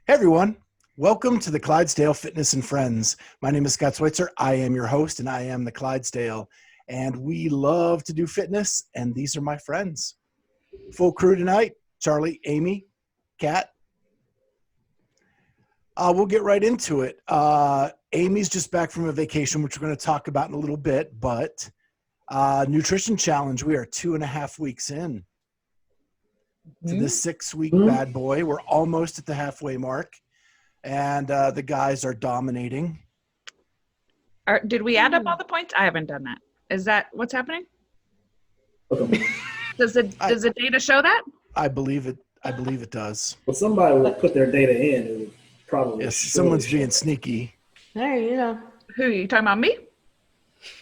Hey everyone, welcome to the Clydesdale Fitness and Friends. My name is Scott Switzer. I am your host and I am the Clydesdale. And we love to do fitness and these are my friends. Full crew tonight, Charlie, Amy, Kat. We'll get right into it. Amy's just back from a vacation, which we're going to talk about in a little bit, but nutrition challenge, we are 2.5 weeks in. To the 6-week bad boy. We're almost at the halfway mark, and the guys are dominating. Did we add up all the points? I haven't done that. Is that what's happening? Does the data show that? I believe it. I believe it does. Well, somebody will put their data in. It would probably. Yes, someone's being sneaky. Hey, you know. Who are you talking about? Me?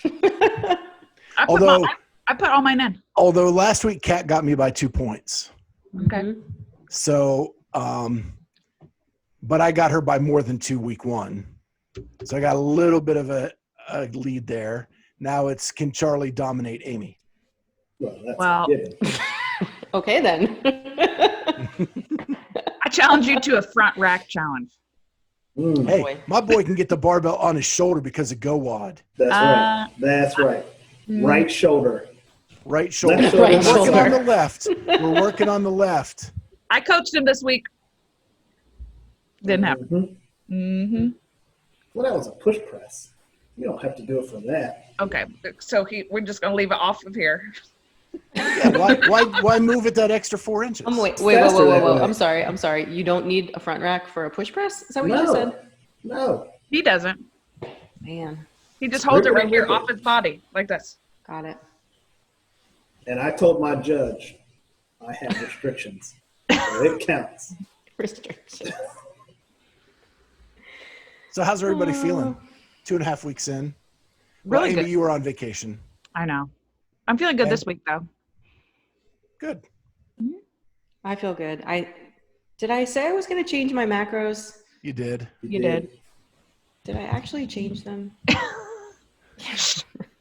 I put all mine in. Although last week Kat got me by 2 points. Okay. So, but I got her by more than 2 week one. So I got a little bit of a lead there. Now it's, can Charlie dominate Amy? Well, Okay then. I challenge you to a front rack challenge. Hey, my boy can get the barbell on his shoulder because of GoWad. That's right. That's right. Right shoulder. Right shoulder. Right We're working shoulder. on the left. We're working on the left. I coached him this week. Didn't happen. Mm-hmm. Well, that was a push press. You don't have to do it from that. Okay, so we're just gonna leave it off of here. Yeah, why move it that extra 4 inches? Wait. Faster that way. I'm sorry. You don't need a front rack for a push press? Is that what you just said? No. He doesn't. Man, He just holds it right here off his body like this. got it. And I told my judge I have restrictions. So it counts. Restriction. So how's everybody feeling? 2.5 weeks in. Really Amy, good. you were on vacation. I know. I'm feeling good this week though. Good. I feel good. Did I say I was going to change my macros? You did. You did. Did I actually change them?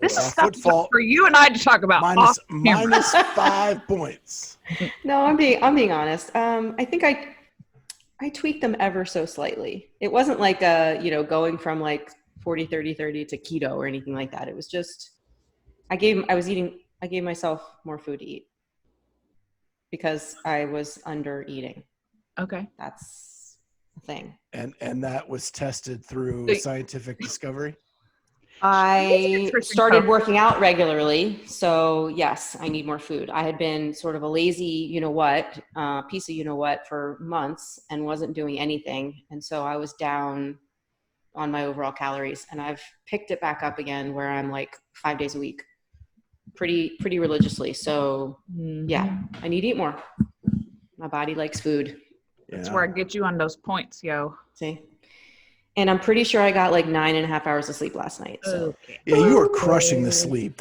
This is Foot stuff fault. for you and I to talk about. minus 5 points. No, I'm being honest. I think I tweaked them ever so slightly. It wasn't like going from like 40 30 30 to keto or anything like that. It was just I gave myself more food to eat because I was under eating. Okay. That's the thing. And that was tested through scientific discovery. I started working out regularly. So yes, I need more food. I had been sort of a lazy, piece of for months and wasn't doing anything. And so I was down on my overall calories and I've picked it back up again where I'm like 5 days a week, pretty religiously. So yeah, I need to eat more. My body likes food. That's where I get you on those points, yo. See? And I'm pretty sure I got like 9.5 hours of sleep last night. So Okay. Yeah, you are crushing the sleep.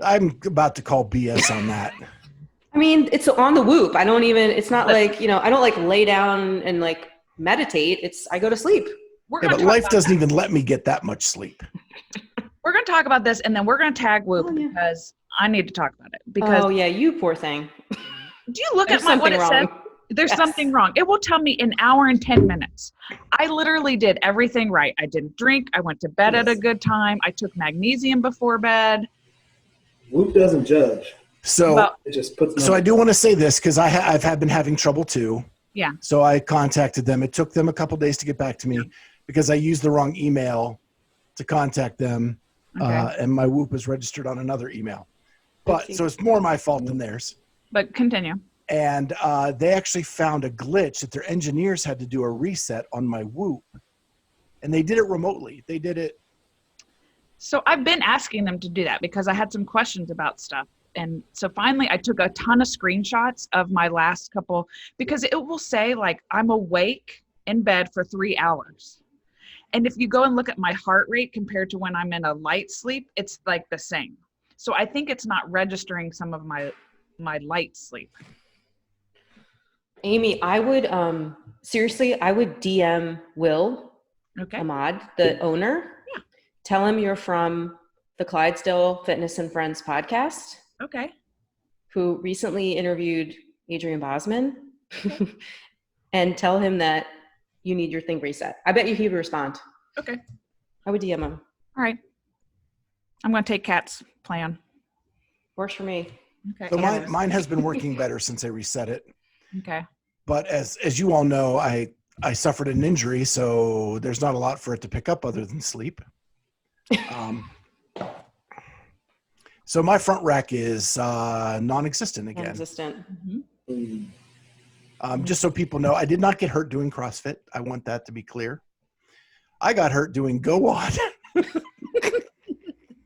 I'm about to call BS on that. I mean, it's on the Whoop. It's not like, I don't like lay down and like meditate. I go to sleep. But life doesn't even let me get that much sleep. We're going to talk about this and then we're going to tag Whoop because I need to talk about it. Because yeah, you poor thing. Do you look There's at what it something said? wrong. There's something wrong. It will tell me an hour and 10 minutes. I literally did everything right. I didn't drink. I went to bed at a good time. I took magnesium before bed. Whoop doesn't judge. So, It just puts. I do want to say this because I've been having trouble too. Yeah. So I contacted them. It took them a couple days to get back to me because I used the wrong email to contact them. Okay. And my Whoop was registered on another email. But so it's more my fault than theirs. But continue. And they actually found a glitch that their engineers had to do a reset on my Whoop. And they did it remotely. They did it. So I've been asking them to do that because I had some questions about stuff. And so finally I took a ton of screenshots of my last couple, because it will say like I'm awake in bed for 3 hours. And if you go and look at my heart rate compared to when I'm in a light sleep, it's like the same. So I think it's not registering some of my light sleep. Amy, I would DM Will Ahmad, the owner. Yeah. Tell him you're from the Clydesdale Fitness and Friends podcast. Okay. Who recently interviewed Adrian Bosman. And tell him that you need your thing reset. I bet you he would respond. Okay. I would DM him. All right. I'm going to take Kat's plan. Works for me. Okay. So mine has been working better since I reset it. Okay. But as you all know, I suffered an injury, so there's not a lot for it to pick up other than sleep. So my front rack is non-existent again. Non-existent. Just so people know, I did not get hurt doing CrossFit. I want that to be clear. I got hurt doing GoWOD.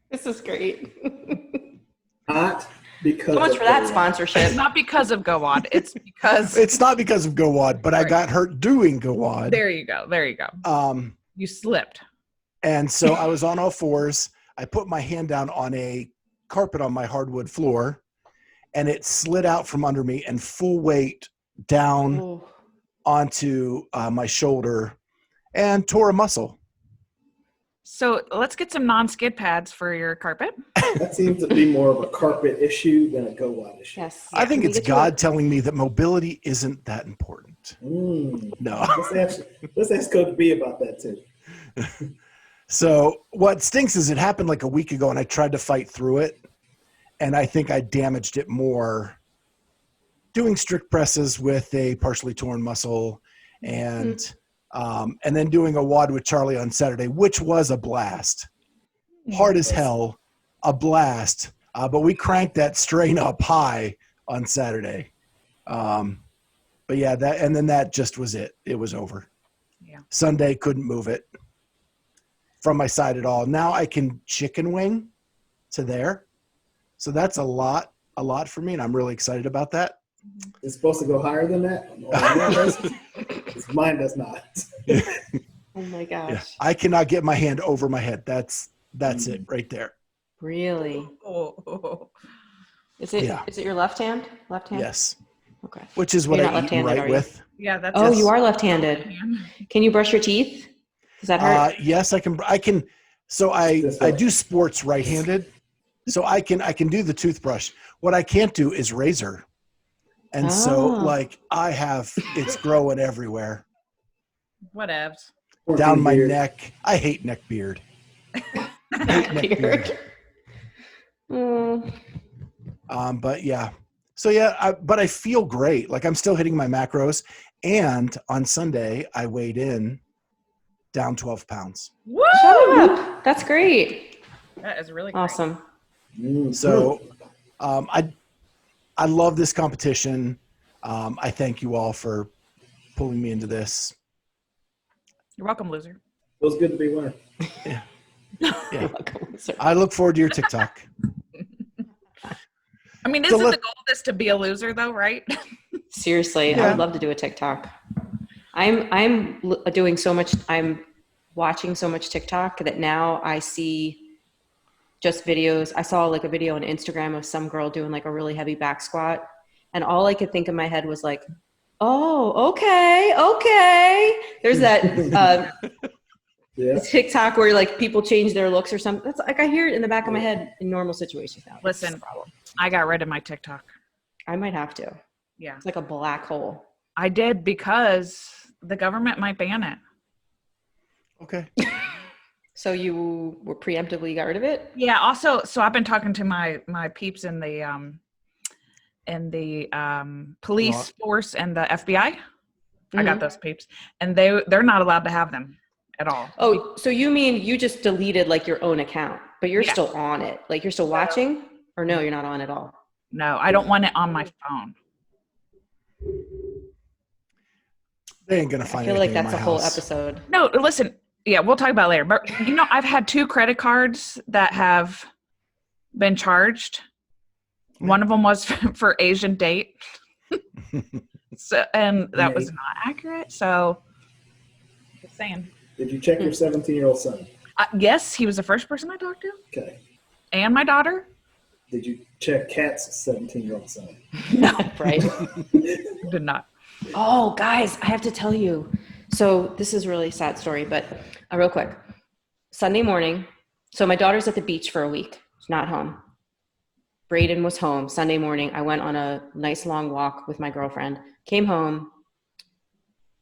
This is great. Not because So much of for that the- sponsorship. It's not because of GoWOD. It's because It's not because of GoWOD, but I Right. got hurt doing GoWOD. there you go. There you go. You slipped. And so I was on all fours. I put my hand down on a carpet on my hardwood floor, and it slid out from under me and full weight down Ooh. onto my shoulder and tore a muscle. So let's get some non-skid pads for your carpet. That seems to be more of a carpet issue than a GoWOD issue. Yes. I think Can we it's get you God telling me that mobility isn't that important. No. Let's ask Coach B about that too. So what stinks is it happened like a week ago, and I tried to fight through it, and I think I damaged it more doing strict presses with a partially torn muscle, and then doing a WOD with Charlie on Saturday, which was a blast. Hard as hell, a blast. But we cranked that strain up high on Saturday. But yeah, that just was it. It was over. Yeah. Sunday, couldn't move it from my side at all. Now I can chicken wing to there. So that's a lot for me, and I'm really excited about that. It's supposed to go higher than that. Mine does not. Oh my gosh. Yeah. I cannot get my hand over my head. That's it right there. Really? Oh. Is it Yeah. is it your left hand? Left hand? Yes. Okay. Which is what You're I not eat and left-handed, write are you? with. Yeah, that's Oh, Yes. you are left-handed. Can you brush your teeth? Does that hurt? Yes, I can. So I do sports right-handed. So I can do the toothbrush. What I can't do is razor. And so like it's growing everywhere. Whatevs. Down my Beard. neck. I hate neck beard. Beard. Mm. But yeah. So yeah, but I feel great. Like I'm still hitting my macros. And on Sunday, I weighed in down 12 pounds. Woo! Shut up. That's great. That is really great. Awesome. So I love this competition. I thank you all for pulling me into this. You're welcome, loser. Feels good to be winner. Yeah. You're welcome, sir. I look forward to your TikTok. I mean, So isn't the goal of this to be a loser, though, right? Seriously, I Yeah. would love to do a TikTok. I'm doing so much. I'm watching so much TikTok that now I see just videos. I saw like a video on Instagram of some girl doing like a really heavy back squat, and all I could think in my head was like, "Oh, okay." There's that Yeah. TikTok where like people change their looks or something. That's like I hear it in the back of my head in normal situations now. Listen. That's the problem. I got rid of my TikTok. I might have to. Yeah. It's like a black hole. I did because the government might ban it. Okay. So you were preemptively got rid of it? Yeah. Also, so I've been talking to my peeps in the police force and the FBI. I got those peeps, and they're not allowed to have them at all. Oh, so you mean you just deleted like your own account, but you're Yeah. still on it? Like you're still watching? Or no, you're not on at all? No, I don't want it on my phone. They ain't gonna I find feel like anything in that's a my whole house. episode. No, listen. Yeah, we'll talk about it later. But I've had 2 credit cards that have been charged. One of them was for Asian date. So, and that was not accurate. So, just saying. Did you check your 17-year-old son? Yes, he was the first person I talked to, Okay. and my daughter. Did you check Kat's 17-year-old son? No, Right? did not. Oh, guys, I have to tell you. So this is a really sad story, but real quick. Sunday morning. So my daughter's at the beach for a week. She's not home. Braden was home. Sunday morning, I went on a nice long walk with my girlfriend. Came home.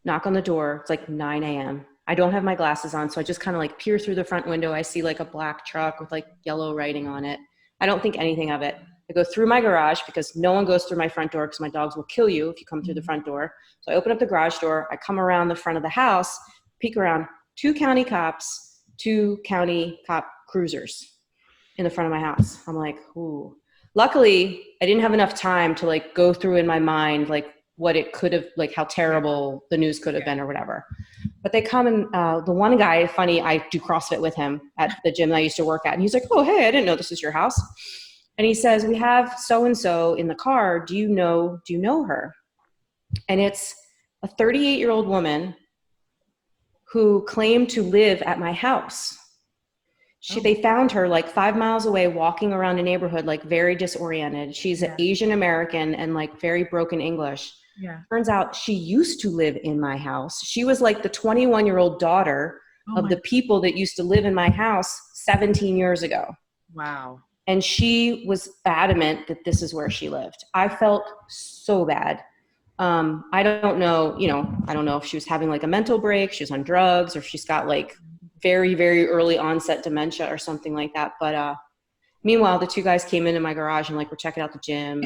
knock on the door. It's like 9 a.m. I don't have my glasses on, so I just kind of like peer through the front window. I see like a black truck with like yellow writing on it. I don't think anything of it. I go through my garage because no one goes through my front door because my dogs will kill you if you come through the front door. So I open up the garage door. I come around the front of the house, peek around, 2 county cops, 2 county cop cruisers in the front of my house. I'm like, ooh. Luckily, I didn't have enough time to like go through in my mind like what it could have, like how terrible the news could have been or whatever. But they come and the one guy, funny, I do CrossFit with him at the gym I used to work at. And he's like, oh, hey, I didn't know this is your house. And he says, we have so-and-so in the car. Do you know her? And it's a 38-year-old woman who claimed to live at my house. They found her like 5 miles away, walking around a neighborhood, like very disoriented. She's an Asian American and like very broken English. Yeah. Turns out she used to live in my house. She was like the 21-year-old daughter of the people that used to live in my house 17 years ago. Wow. And she was adamant that this is where she lived. I felt so bad. I don't know, I don't know if she was having like a mental break, she was on drugs, or if she's got like very, very early onset dementia or something like that. But meanwhile, the 2 guys came into my garage and like, we're checking out the gym.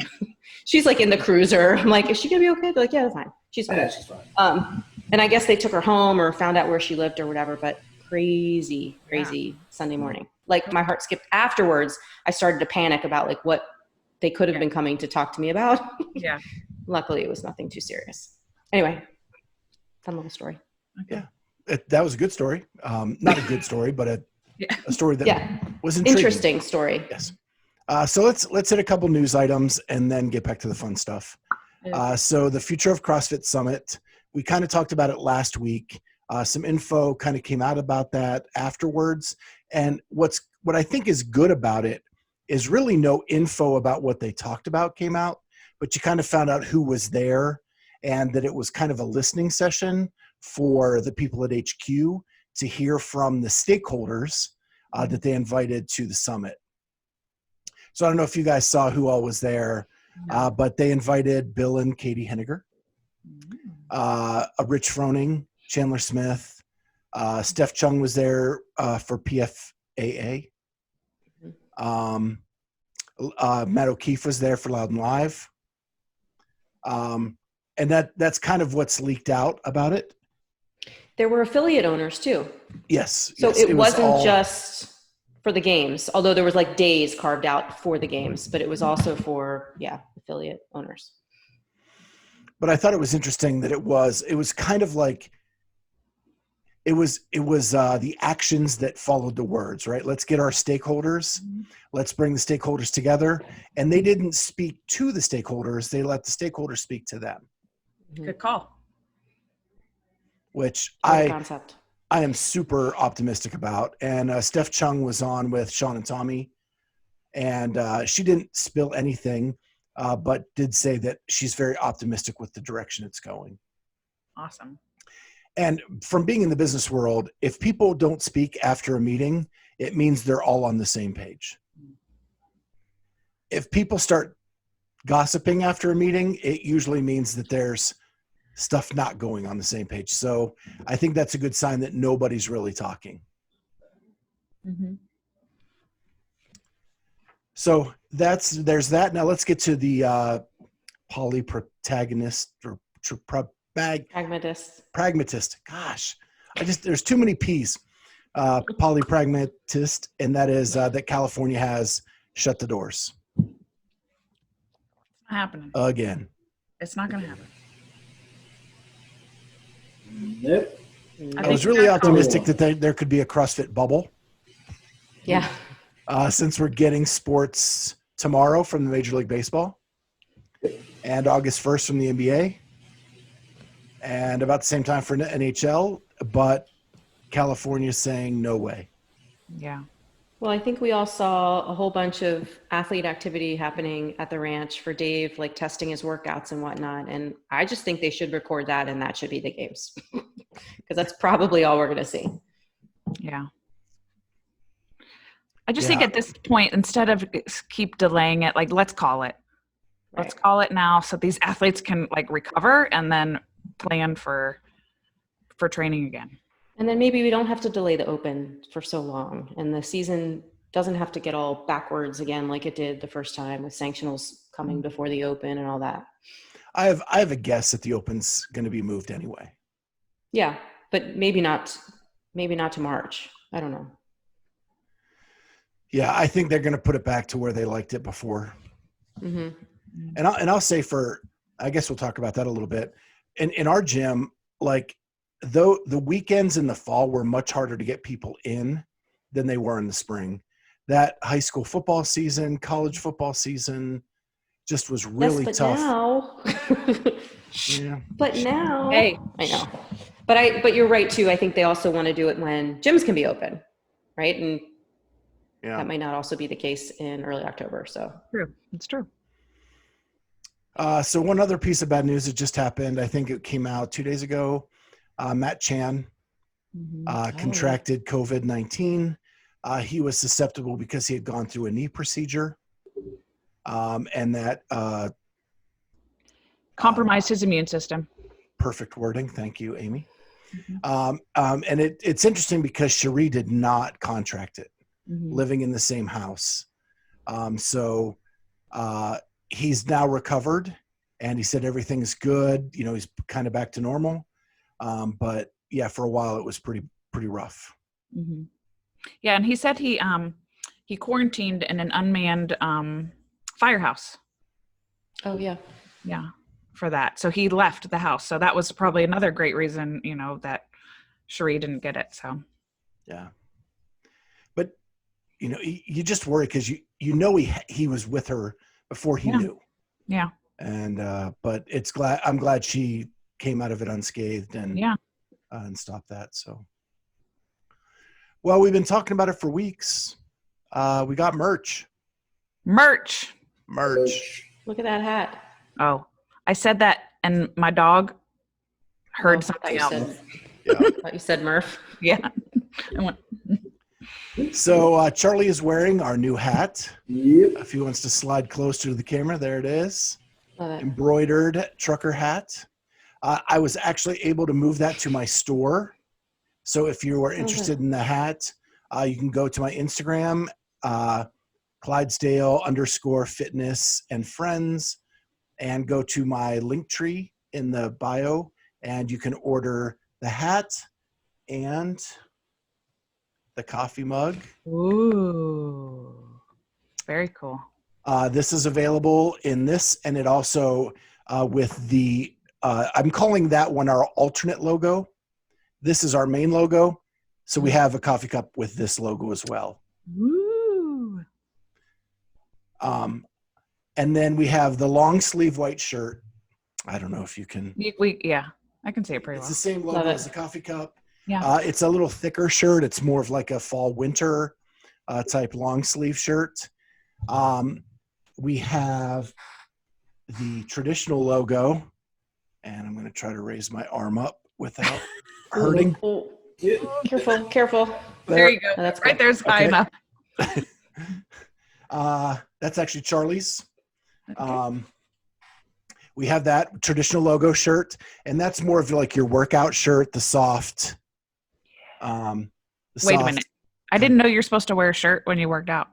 She's like in the cruiser. I'm like, is she gonna be okay? They're like, yeah, that's fine. She's fine. Yeah, she's fine. And I guess they took her home or found out where she lived or whatever, but crazy Sunday morning. Like my heart skipped afterwards. I started to panic about like what they could have been coming to talk to me about. Yeah. Luckily it was nothing too serious. Anyway, fun little story. Yeah. That was a good story. Not a good story, but a story that was intriguing. Interesting story. Yes. So let's hit a couple news items and then get back to the fun stuff. So the Future of CrossFit Summit, we kind of talked about it last week. Some info kind of came out about that afterwards. And what I think is good about it is really no info about what they talked about came out, but you kind of found out who was there and that it was kind of a listening session for the people at HQ to hear from the stakeholders that they invited to the summit. So I don't know if you guys saw who all was there, but they invited Bill and Katie Henniger, Rich Froning, Chandler Smith, Steph Chung was there for PFAA. Matt O'Keefe was there for Loud and Live. And that's kind of what's leaked out about it. There were affiliate owners too. Yes. So yes, it wasn't just for the games, although there was like days carved out for the games, but it was also for, affiliate owners. But I thought it was interesting that it was kind of like, it was the actions that followed the words, right? Let's get our stakeholders. Let's bring the stakeholders together. And they didn't speak to the stakeholders. They let the stakeholders speak to them. Good call. Which Concept. I am super optimistic about. And Steph Chung was on with Sean and Tommy. And she didn't spill anything, but did say that she's very optimistic with the direction it's going. Awesome. And from being in the business world, if people don't speak after a meeting, it means they're all on the same page. If people start gossiping after a meeting, it usually means that there's stuff not going on the same page. So I think that's a good sign that nobody's really talking. Mm-hmm. So there's that. Now let's get to the polyprotagonist or Pragmatist. Gosh, there's too many P's. Polypragmatist, and that is that California has shut the doors. It's not happening. Again. It's not going to happen. Nope. I was really optimistic that there could be a CrossFit bubble. Yeah. Since we're getting sports tomorrow from the Major League Baseball and August 1st from the NBA and about the same time for NHL, but California's saying no way. Yeah. Well, I think we all saw a whole bunch of athlete activity happening at the ranch for Dave, like testing his workouts and whatnot. And I just think they should record that, and that should be the games because that's probably all we're going to see. Yeah. I just think at this point, instead of keep delaying it, like let's call it. Let's call it now so these athletes can like recover and then plan for for training again. And then maybe we don't have to delay the open for so long, and the season doesn't have to get all backwards again like it did the first time with sanctionals coming before the open and all that. I have a guess that the open's going to be moved anyway. Yeah, but maybe not to March. I don't know. Yeah, I think they're going to put it back to where they liked it before. Mm-hmm. And I'll say I guess we'll talk about that a little bit. In our gym, like though the weekends in the fall were much harder to get people in than they were in the spring. That high school football season, college football season just was really tough. Now, yeah. But now, Hey, I know. But you're right too. I think they also want to do it when gyms can be open, right? And that might not also be the case in early October. So true. It's true. So one other piece of bad news that just happened, I think it came out 2 days ago. Matt Chan contracted COVID-19. He was susceptible because he had gone through a knee procedure, and that Compromised his immune system. perfect wording. Thank you, Amy. Mm-hmm. And it's interesting because Cherie did not contract it, Mm-hmm. living in the same house. So he's now recovered, and he said everything's good. You know, he's kind of back to normal. But yeah, for a while it was pretty rough. Mm-hmm. Yeah, and he said he quarantined in an unmanned firehouse. Oh yeah. Yeah, for that. So he left the house. So that was probably another great reason, that Cherie didn't get it. So Yeah. But you just worry because he was with her before he knew. Yeah. And but I'm glad she came out of it unscathed and stopped that. So well, we've been talking about it for weeks. We got merch. Look at that hat. Oh, I said that and my dog heard something else. I thought you said Murph. Yeah. I went, So Charlie is wearing our new hat. Yep. If he wants to slide closer to the camera, there it is. Love it. Embroidered trucker hat. I was actually able to move that to my store. So if you are interested in the hat, you can go to my Instagram, Clydesdale_fitness and friends, and go to my link tree in the bio, and you can order the hat and the coffee mug. ooh, very cool. This is available in this, and it also with the I'm calling that one our alternate logo. This is our main logo, so we have a coffee cup with this logo as well. Woo. And then we have the long sleeve white shirt. I don't know if you can. I can see it pretty It's well. the same logo as the coffee cup. Yeah. It's a little thicker shirt. It's more of like a fall winter type long sleeve shirt. We have the traditional logo, and I'm going to try to raise my arm up without hurting. Oh, careful. There you go. Oh, that's right cool. there's high enough. That's actually Charlie's. Okay. We have that traditional logo shirt, and that's more of like your workout shirt, the soft. Wait a minute. I didn't know you're supposed to wear a shirt when you worked out.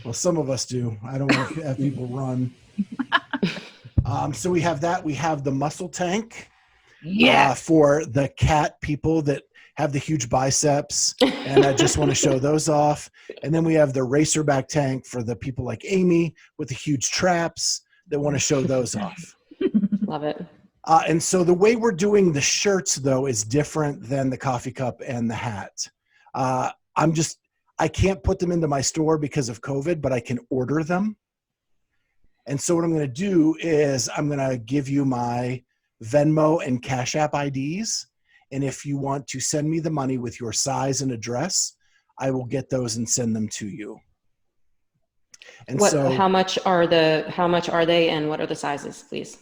Well, some of us do. I don't want to have people run. So we have that. We have the muscle tank. Yeah. For the cat people that have the huge biceps, and I just want to show those off. And then we have the racerback tank for the people like Amy with the huge traps that want to show those off. Love it. And so the way we're doing the shirts, though, is different than the coffee cup and the hat. I can't put them into my store because of COVID, but I can order them. And so what I'm going to do is I'm going to give you my Venmo and Cash App IDs. And if you want to send me the money with your size and address, I will get those and send them to you. And How much are they and what are the sizes, please?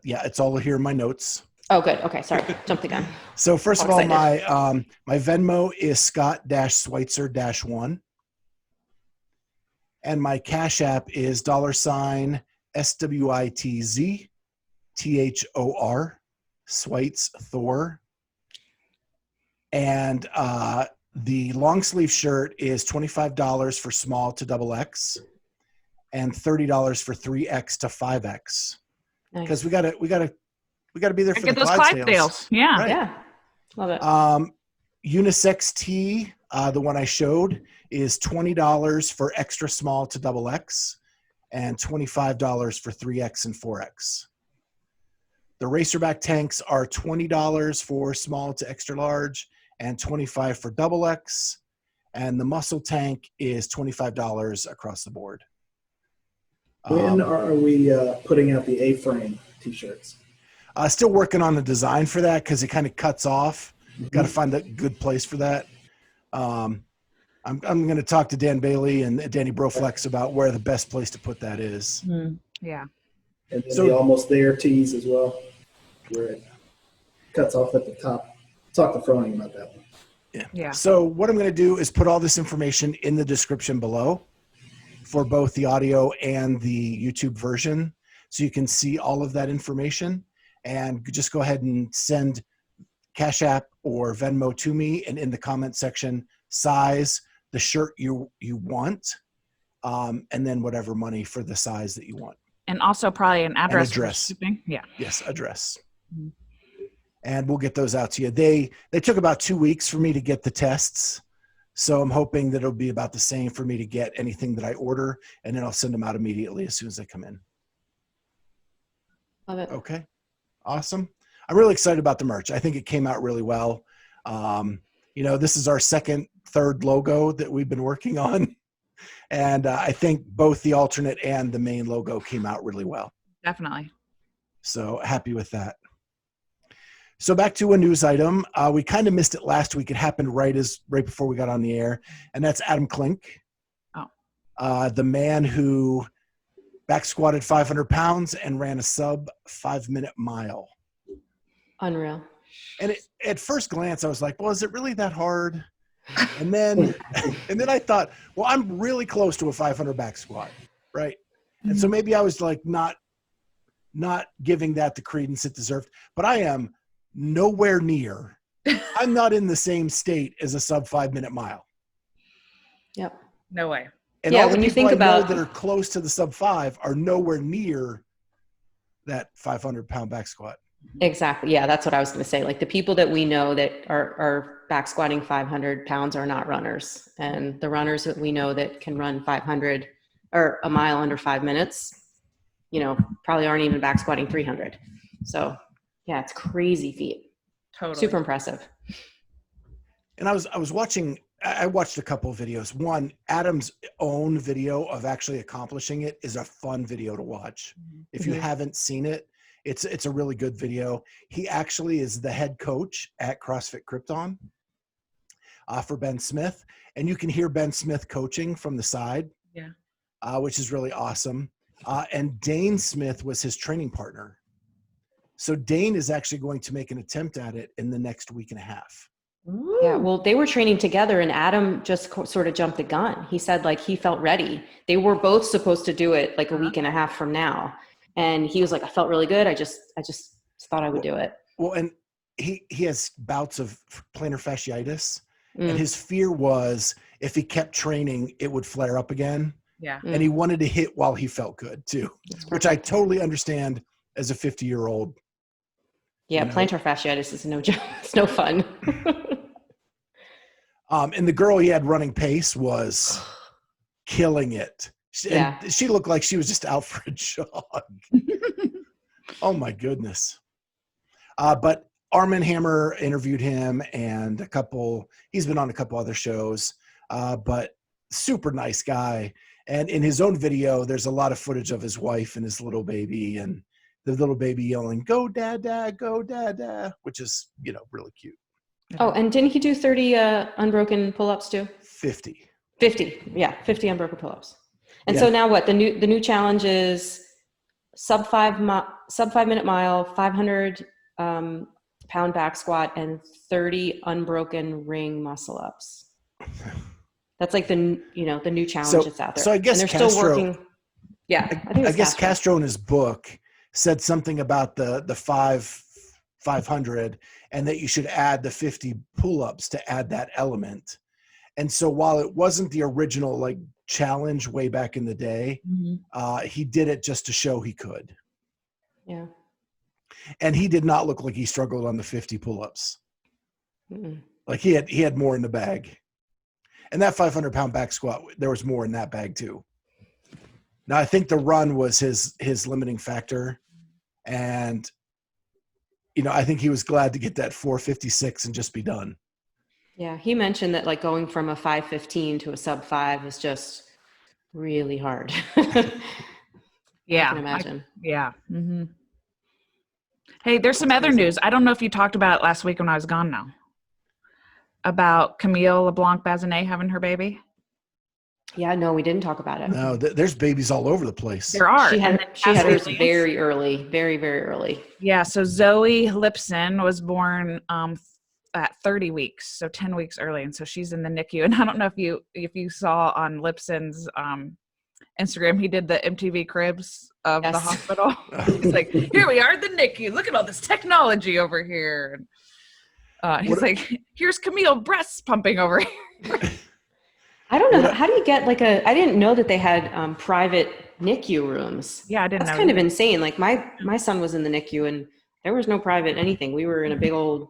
It's all here in my notes. Oh, good. Okay. Sorry. Jumped the gun. So first of all, my Venmo is Scott-Switzer-1. And my Cash App is $SWITZTHOR. switzthor. And the long sleeve shirt is $25 for small to XX and $30 for 3X to 5X. Because we gotta be there for the Get those Clydesdales. Yeah. Right. Yeah. Love it. Unisex T, the one I showed, is $20 for extra small to XX and $25 for 3X and 4X. The Racerback tanks are $20 for small to extra large and $25 for XX. And the muscle tank is $25 across the board. When are we putting out the A-frame t-shirts? Still working on the design for that because it kind of cuts off. Got to find a good place for that. I'm going to talk to Dan Bailey and Danny Broflex about where the best place to put that is. Yeah. And then the almost there tees as well, where it cuts off at the top. Talk to Froning about that one. Yeah. So what I'm going to do is put all this information in the description below for both the audio and the YouTube version, so you can see all of that information. And just go ahead and send Cash App or Venmo to me, and in the comment section, size, the shirt you want, and then whatever money for the size that you want. And also probably an address. An address. For shipping. Yeah. Yes, address. And we'll get those out to you. They took about 2 weeks for me to get the tests. So I'm hoping that it'll be about the same for me to get anything that I order, and then I'll send them out immediately as soon as they come in. Love it. Okay. Awesome. I'm really excited about the merch. I think it came out really well. This is our third logo that we've been working on. And I think both the alternate and the main logo came out really well. Definitely. So happy with that. So back to a news item. We kind of missed it last week. It happened right before we got on the air. And that's Adam Klink. Oh. The man who back squatted 500 pounds and ran a sub 5-minute mile. Unreal. And at first glance, I was like, well, is it really that hard? And then I thought, well, I'm really close to a 500 back squat, right? And so maybe I was like not giving that the credence it deserved, but I am nowhere near. I'm not in the same state as a sub 5-minute mile. Yep. No way. And yeah, all the when you people think I know about that are close to the sub 5 are nowhere near that 500-pound back squat. Exactly. Yeah, that's what I was going to say. Like the people that we know that are back squatting 500 pounds are not runners. And the runners that we know that can run 500 or a mile under 5 minutes, probably aren't even back squatting 300. So yeah, it's crazy feat. Totally. Super impressive. And I watched a couple of videos. One, Adam's own video of actually accomplishing it is a fun video to watch. If you haven't seen it, it's a really good video. He actually is the head coach at CrossFit Krypton for Ben Smith. And you can hear Ben Smith coaching from the side, which is really awesome. And Dane Smith was his training partner. So Dane is actually going to make an attempt at it in the next week and a half. Yeah, well, they were training together and Adam just sort of jumped the gun. He said like he felt ready. They were both supposed to do it like a week and a half from now. And he was like, I felt really good. I just thought I would do it. Well, and he has bouts of plantar fasciitis. And his fear was if he kept training, it would flare up again. Yeah. And he wanted to hit while he felt good too, which I totally understand as a 50-year-old. Yeah, plantar fasciitis is no joke. It's no fun. And the girl he had running pace was killing it. And she looked like she was just out for a jog. Oh my goodness. But Arm & Hammer interviewed him and he's been on a couple other shows, but super nice guy. And in his own video, there's a lot of footage of his wife and his little baby and the little baby yelling, "Go dada, go dada," which is, really cute. Oh, and didn't he do 30 unbroken pull-ups too? 50. 50. Yeah, 50 unbroken pull-ups. And so now what? The new challenge is sub 5-minute mile, 500 pound back squat, and 30 unbroken ring muscle ups. That's like the new challenge that's out there. So I guess and they're still working. Yeah, I guess Castro in his book said something about the 500, and that you should add the 50 pull-ups to add that element. And so while it wasn't the original like challenge way back in the day, he did it just to show he could. Yeah. And he did not look like he struggled on the 50 pull-ups. Like he had more in the bag. And that 500-pound back squat, there was more in that bag too. Now I think the run was his limiting factor, and I think he was glad to get that 456 and just be done. Yeah, he mentioned that like going from a 515 to a sub 5 is just really hard. Yeah, I can imagine. Hey, there's some other news. I don't know if you talked about it last week when I was gone now. About Camille LeBlanc-Bazinet having her baby. Yeah, no, we didn't talk about it. No, there's babies all over the place. There are. She had hers very early, very, very early. Yeah, so Zoe Lipson was born at 30 weeks, so 10 weeks early, and so she's in the NICU. And I don't know if you saw on Lipson's Instagram, he did the MTV Cribs of the hospital. He's like, here we are at the NICU. Look at all this technology over here. He's like, here's Camille breasts pumping over here. I don't know. How do you get I didn't know that they had private NICU rooms. Yeah, I didn't know. That's kind of insane. Like my son was in the NICU and there was no private anything. We were in a big old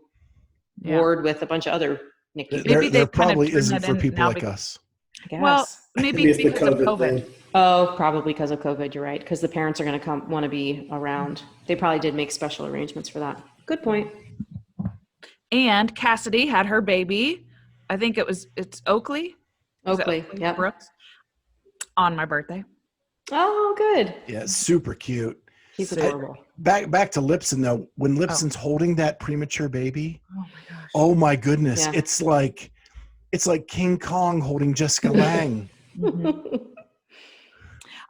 ward with a bunch of other NICUs. There probably isn't for people like us. I guess. Well, maybe because of COVID. Thing. Oh, probably because of COVID. You're right. Because the parents are going to want to be around. They probably did make special arrangements for that. Good point. And Cassidy had her baby. I think it's Oakley. Oakley, yeah. Brooks, on my birthday. Oh, good. Yeah, super cute. He's adorable. Back to Lipson though. When Lipson's holding that premature baby, oh my gosh, oh my goodness, Yeah. it's like King Kong holding Jessica Lange.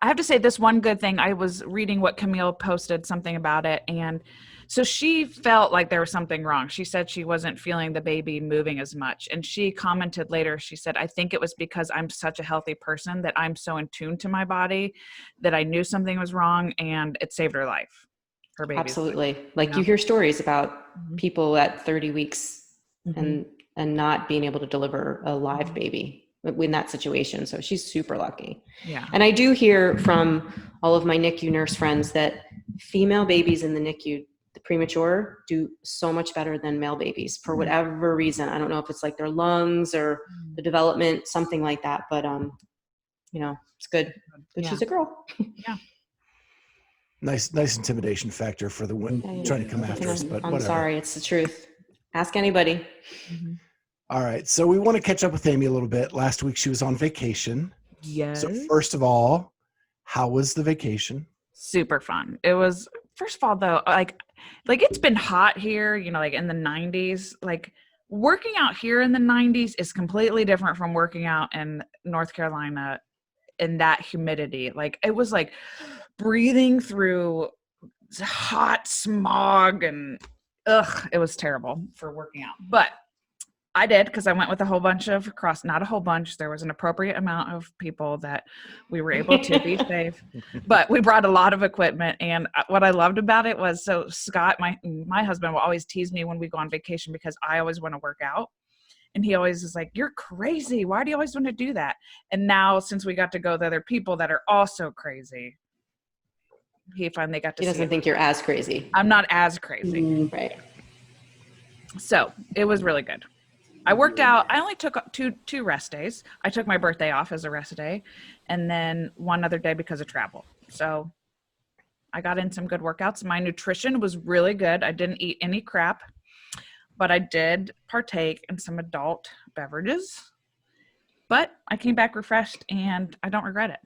I have to say this one good thing. I was reading what Camille posted something about it, and so she felt like there was something wrong. She said she wasn't feeling the baby moving as much. And she commented later, she said, I think it was because I'm such a healthy person that I'm so in tune to my body that I knew something was wrong, and it saved her life. Her baby. Absolutely. Like you hear stories about people at 30 weeks and not being able to deliver a live baby in that situation. So she's super lucky. Yeah. And I do hear from all of my NICU nurse friends that female babies in the NICU, the premature, do so much better than male babies for whatever reason. I don't know if it's like their lungs or the development, something like that. But, it's good. But she's a girl. Yeah. Nice intimidation factor for the one trying to come after us, but I'm whatever. sorry. It's the truth. Ask anybody. All right. So we want to catch up with Amy a little bit. Last week she was on vacation. Yes. So first of all, how was the vacation? Super fun. It was, first of all though, like it's been hot here, like in the 90s. Like working out here in the 90s is completely different from working out in North Carolina in that humidity. Like it was like breathing through hot smog and it was terrible for working out. But I did, because I went with a whole bunch of not a whole bunch. There was an appropriate amount of people that we were able to be safe, but we brought a lot of equipment. And what I loved about it was, so Scott, my husband, will always tease me when we go on vacation because I always want to work out. And he always is like, you're crazy. Why do you always want to do that? And now, since we got to go with other people that are also crazy, he finally got to see. He doesn't think you're as crazy. I'm not as crazy. Right. So it was really good. I worked out. I only took two rest days. I took my birthday off as a rest day, and then one other day because of travel. So I got in some good workouts. My nutrition was really good. I didn't eat any crap, but I did partake in some adult beverages. But I came back refreshed, and I don't regret it.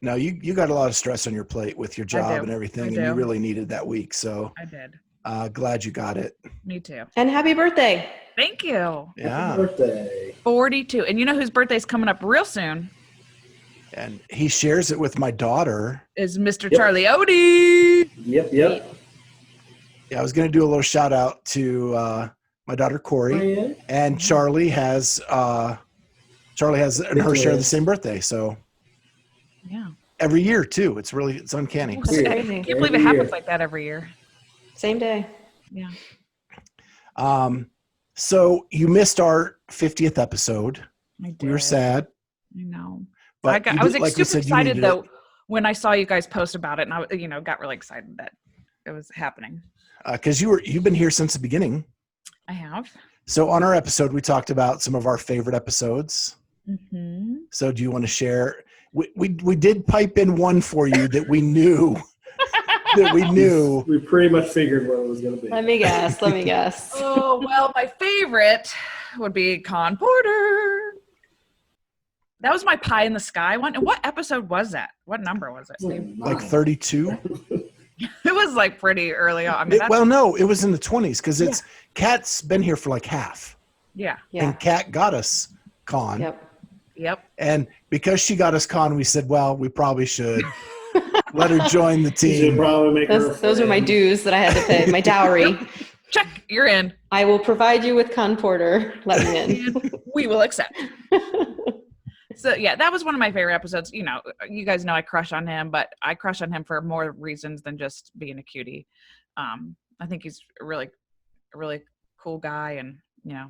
Now, you got a lot of stress on your plate with your job and everything, and you really needed that week. So I did. Glad you got it. Me too. And happy birthday. Thank you. Yeah. Happy birthday. 42. And you know whose birthday's coming up real soon? And he shares it with my daughter. Is Mr. Charlie Otey. Yep. Yeah, I was going to do a little shout out to my daughter Corey, and Charlie has and her share the same birthday. So yeah, every year too. It's uncanny. I can't believe it happens like that every year. Same day. Yeah. So you missed our 50th episode. I did. We were sad. I know. But I was like we super said, you excited needed though it. when I saw you guys post about it, and I, got really excited that it was happening. Because you've been here since the beginning. I have. So on our episode, we talked about some of our favorite episodes. Mm-hmm. So do you want to share? We did pipe in one for you that we knew. We pretty much figured what it was going to be. Let me guess. Oh, well, my favorite would be Con Porter. That was my pie in the sky one. And what episode was that? What number was it? Like 32. It was like pretty early on. I mean, no, it was in the 20s because Kat's been here for like half. Yeah. And Kat got us Con. Yep. And because she got us Con, we said, well, we probably should let her join the team. Probably make those are my dues that I had to pay, my dowry. Check, you're in. I will provide you with Con Porter. Let me in. We will accept. So yeah, that was one of my favorite episodes. You guys know I crush on him, but I crush on him for more reasons than just being a cutie. I think he's a really cool guy, and I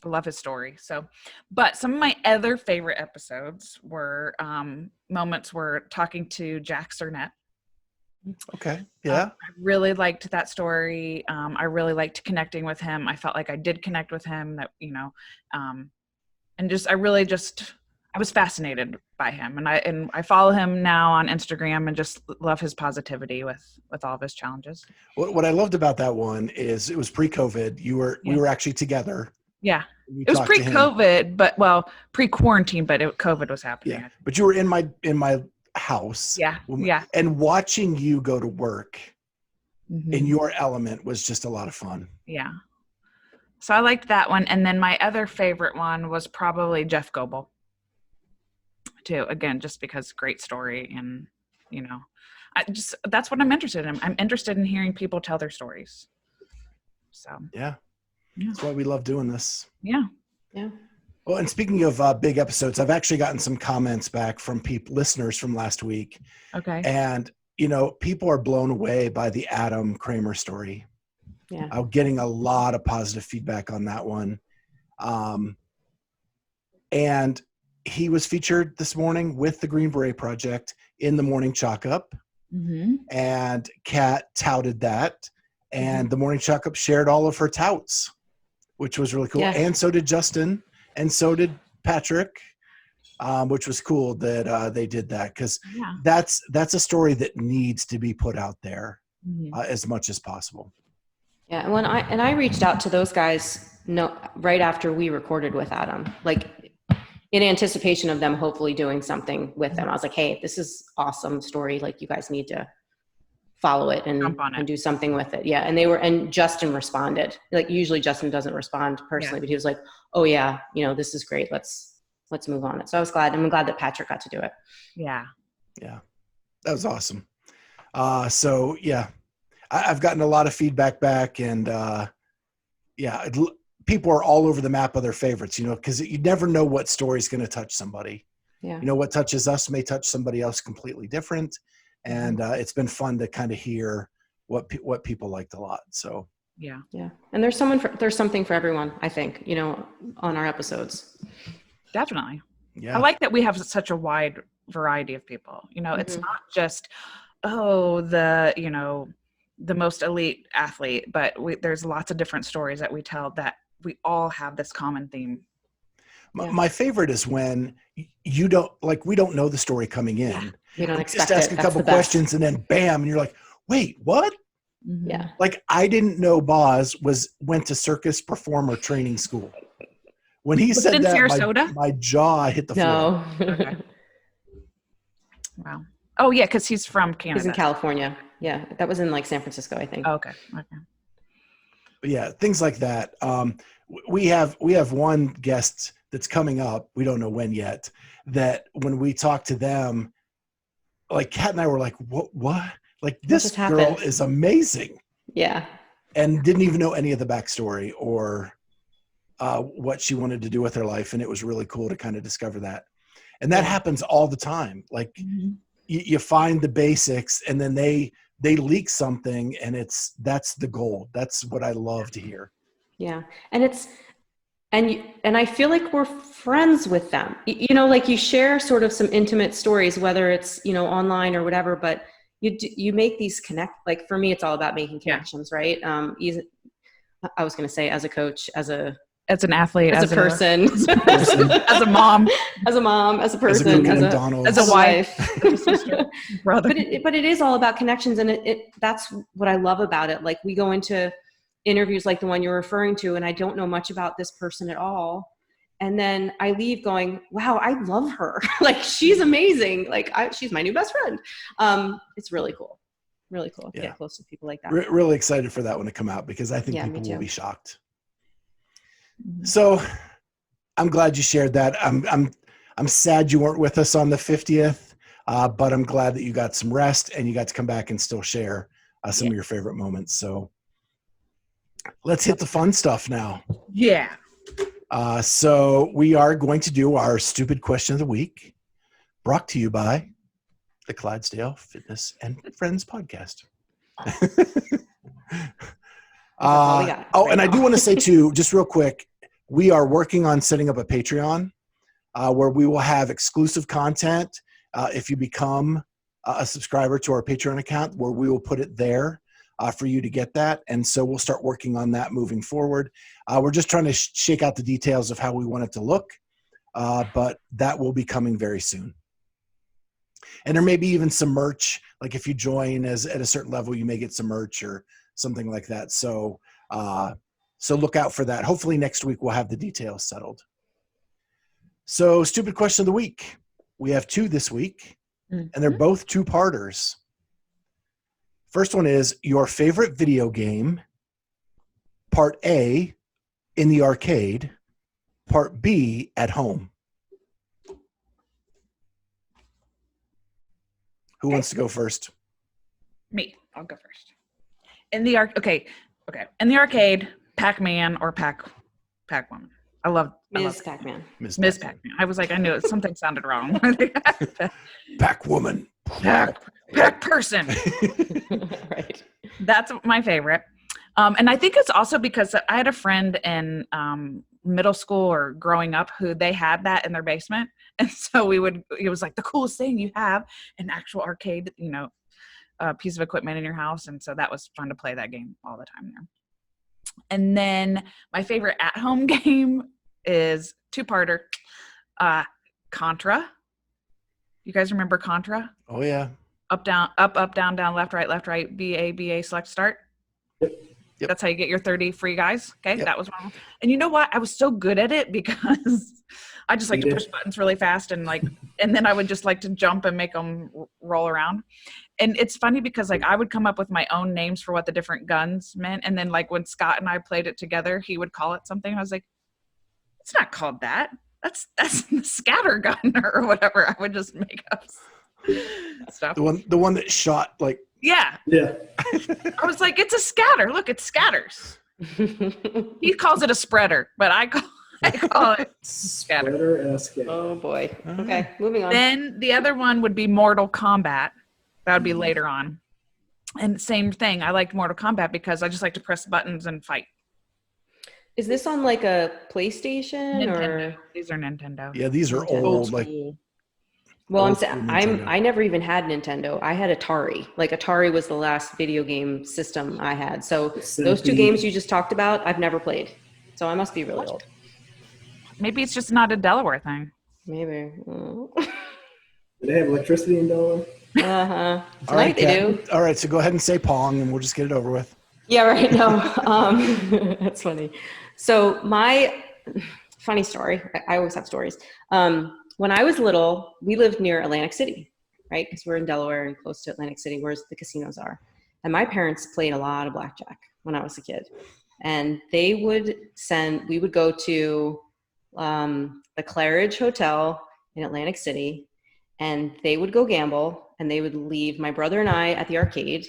love his story. So, but some of my other favorite episodes were moments where talking to Jack Cernett. Okay. Yeah. I really liked that story. I really liked connecting with him. I felt like I did connect with him. That and I was fascinated by him, and I follow him now on Instagram and just love his positivity with all of his challenges. What I loved about that one is it was pre-COVID. We were actually together. Yeah, it was pre-COVID, but pre-quarantine, but COVID was happening. Yeah, but you were in my house. Yeah. And watching you go to work in your element was just a lot of fun. Yeah. So I liked that one, and then my other favorite one was probably Jeff Goebel. Too, again, just because great story, and that's what I'm interested in. I'm interested in hearing people tell their stories. So that's why we love doing this. Yeah. Well, and speaking of big episodes, I've actually gotten some comments back from listeners from last week. Okay. And people are blown away by the Adam Kramer story. Yeah, I'm getting a lot of positive feedback on that one, and he was featured this morning with the Green Beret Project in the Morning Chalk Up, and Kat touted that, and the Morning Chalk Up shared all of her touts, which was really cool. Yeah. And so did Justin, and so did Patrick, which was cool that they did that, because that's a story that needs to be put out there as much as possible. Yeah, and I reached out to those guys right after we recorded with Adam, like in anticipation of them hopefully doing something with them. I was like, hey, this is awesome story. Like, you guys need to follow it and do something with it. Yeah. And Justin responded. Like, usually Justin doesn't respond personally, but he was like, oh yeah, this is great. Let's move on it. So I was glad. I'm glad that Patrick got to do it. Yeah. Yeah. That was awesome. So yeah, I've gotten a lot of feedback back, and people are all over the map of their favorites, because you never know what story is going to touch somebody. Yeah. What touches us may touch somebody else completely different. And it's been fun to kind of hear what people liked a lot. So, yeah. And there's something for everyone, I think, on our episodes. Definitely. Yeah. I like that we have such a wide variety of people. It's not just, the most elite athlete, but there's lots of different stories that we tell that we all have this common theme. My favorite is when we don't know the story coming in. Yeah. You don't expect just ask a couple questions and then bam, and you're like, wait, what? Yeah. Like, I didn't know Boz went to circus performer training school. When he said in that, Sarasota? my jaw hit the floor. No. Okay. Wow. Oh yeah, because he's from Canada. He's in California. Yeah, that was in San Francisco, I think. Oh, okay. But yeah, things like that. We have one guest that's coming up. We don't know when yet. That when we talk to them, like Kat and I were like, what? Like, this girl is amazing. Yeah. And didn't even know any of the backstory or what she wanted to do with her life. And it was really cool to kind of discover that. And that happens all the time. Like, you find the basics, and then they they leak something, and that's the goal. That's what I love to hear. Yeah. And I feel like we're friends with them. Like you share sort of some intimate stories, whether it's, online or whatever, but you make these like for me, it's all about making connections, right? I was going to say as a coach, as an athlete, as a person, as a mom, as a person, as a wife, as a sister, brother. But it is all about connections. And that's what I love about it. Like we go into interviews like the one you're referring to, and I don't know much about this person at all. And then I leave going, wow, I love her. Like she's amazing. Like she's my new best friend. It's really cool. Really cool to get close to people like that. Really excited for that one to come out, because I think people will be shocked. So I'm glad you shared that. I'm sad you weren't with us on the 50th, but I'm glad that you got some rest and you got to come back and still share some of your favorite moments. So let's hit the fun stuff now. Yeah. So we are going to do our stupid question of the week, brought to you by the Clydesdale Fitness and Friends podcast. And I do want to say too, just real quick, we are working on setting up a Patreon where we will have exclusive content if you become a subscriber to our Patreon account, where we will put it there for you to get that. And so we'll start working on that moving forward. We're just trying to shake out the details of how we want it to look, but that will be coming very soon. And there may be even some merch, like if you join at a certain level, you may get some merch or something like that. So look out for that. Hopefully next week we'll have the details settled. So stupid question of the week. We have 2 this week, and they're both 2-parters. First one is your favorite video game, part A, in the arcade, part B, at home. Who wants to go first? Me. I'll go first. In the okay. In the arcade, Pac-Man or Pac-Woman. I love Pac-Man. Ms. Pac-Man. I was like, I knew it. Something sounded wrong. Pac-Woman. Pac-person. Right. That's my favorite. And I think it's also because I had a friend in middle school or growing up who they had that in their basement. And so it was like the coolest thing, you have an actual arcade, piece of equipment in your house. And so that was fun to play that game all the time there. And then my favorite at-home game is 2-parter, Contra. You guys remember Contra? Oh, yeah. Up, down, down, left, right, BA, select, start. Yep. That's how you get your 30 free guys. Okay, Yep. That was one. And you know what? I was so good at it because I just like to push buttons really fast and then I would just like to jump and make them roll around. And it's funny because I would come up with my own names for what the different guns meant. And then when Scott and I played it together, he would call it something. I was like, it's not called that. That's the scatter gun or whatever. I would just make up stuff. The one that shot Yeah. I was like, it's a scatter. Look, it scatters. He calls it a spreader, but I call it scatter. Oh boy. Okay, moving on. Then the other one would be Mortal Kombat. That would be later on. And same thing. I liked Mortal Kombat because I just like to press buttons and fight. Is this on a PlayStation Nintendo. or? These are Nintendo. Yeah, these are Nintendo. old. Well, I never even had Nintendo. I had Atari. Atari was the last video game system I had. So those 2 games you just talked about, I've never played. So I must be really old. Maybe it's just not a Delaware thing. Maybe. Do they have electricity in Delaware? Uh-huh. All right, they do. All right, so go ahead and say Pong, and we'll just get it over with. Yeah, right. No, that's funny. So my funny story, I always have stories. When I was little, we lived near Atlantic City, right? Because we're in Delaware and close to Atlantic City, where the casinos are. And my parents played a lot of blackjack when I was a kid. And we would go to the Claridge Hotel in Atlantic City, and they would go gamble, and they would leave my brother and I at the arcade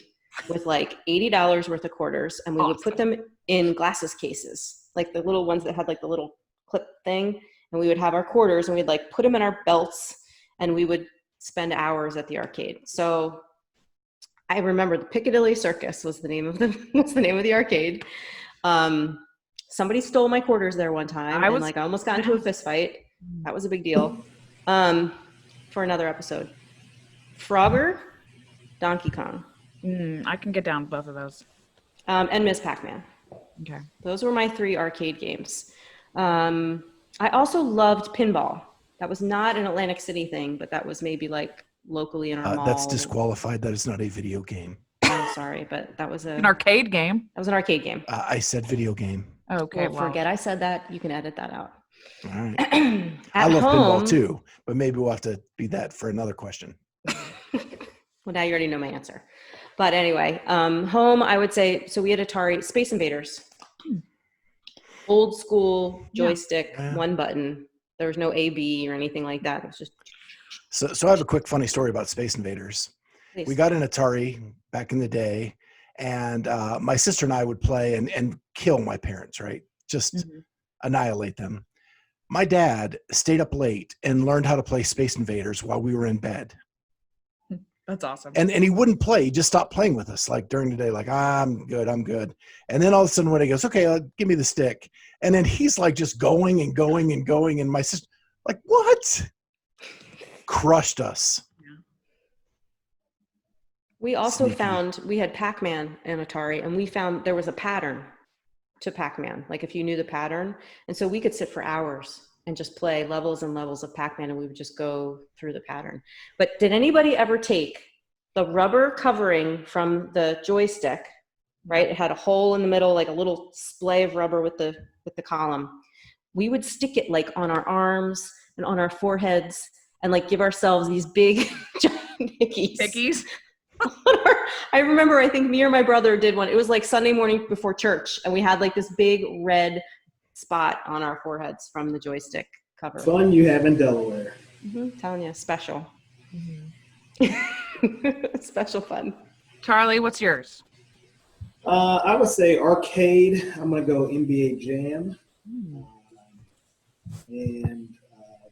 with $80 worth of quarters, and we would put them in glasses cases, like the little ones that had the little clip thing, and we would have our quarters, and we'd put them in our belts, and we would spend hours at the arcade. So I remember the Piccadilly Circus was the name of the arcade. Somebody stole my quarters there one time, and I almost got into a fist fight. That was a big deal. For another episode. Frogger, Donkey Kong. I can get down with both of those. And Miss Pac-Man. Okay. Those were my 3 arcade games. I also loved pinball. That was not an Atlantic City thing, but that was maybe like locally in our mall. That's disqualified. That is not a video game. I'm sorry, but that was an arcade game. That was an arcade game. I said video game. Okay. Well, forget I said that. You can edit that out. All right. I love pinball too, but maybe we'll have to be that for another question. Well, now you already know my answer. But anyway, home, I would say, so we had Atari, Space Invaders. Old school joystick, one button. There was no A-B or anything like that. It was just. So I have a quick funny story about Space Invaders. Please. We got an Atari back in the day, and my sister and I would play and kill my parents, right? Just annihilate them. My dad stayed up late and learned how to play Space Invaders while we were in bed. That's awesome. And he wouldn't play. He just stopped playing with us like during the day, like, I'm good. And then all of a sudden when he goes, okay, give me the stick. And then he's like just going and going and going. And my sister like, what? Crushed us. Yeah. We also found, we had Pac-Man and Atari, and we found there was a pattern to Pac-Man, like if you knew the pattern. And so we could sit for hours and just play levels and levels of Pac-Man, and we would just go through the pattern. But did anybody ever take the rubber covering from the joystick, right? It had a hole in the middle, like a little splay of rubber with the column. We would stick it like on our arms and on our foreheads and like give ourselves these big giant hickeys. I remember, I think me or my brother did one. It was like Sunday morning before church, and we had like this big red spot on our foreheads from the joystick cover. Fun you have in Delaware. Telling you, special. Special fun. Charlie, what's yours? I would say arcade. I'm going to go NBA Jam. And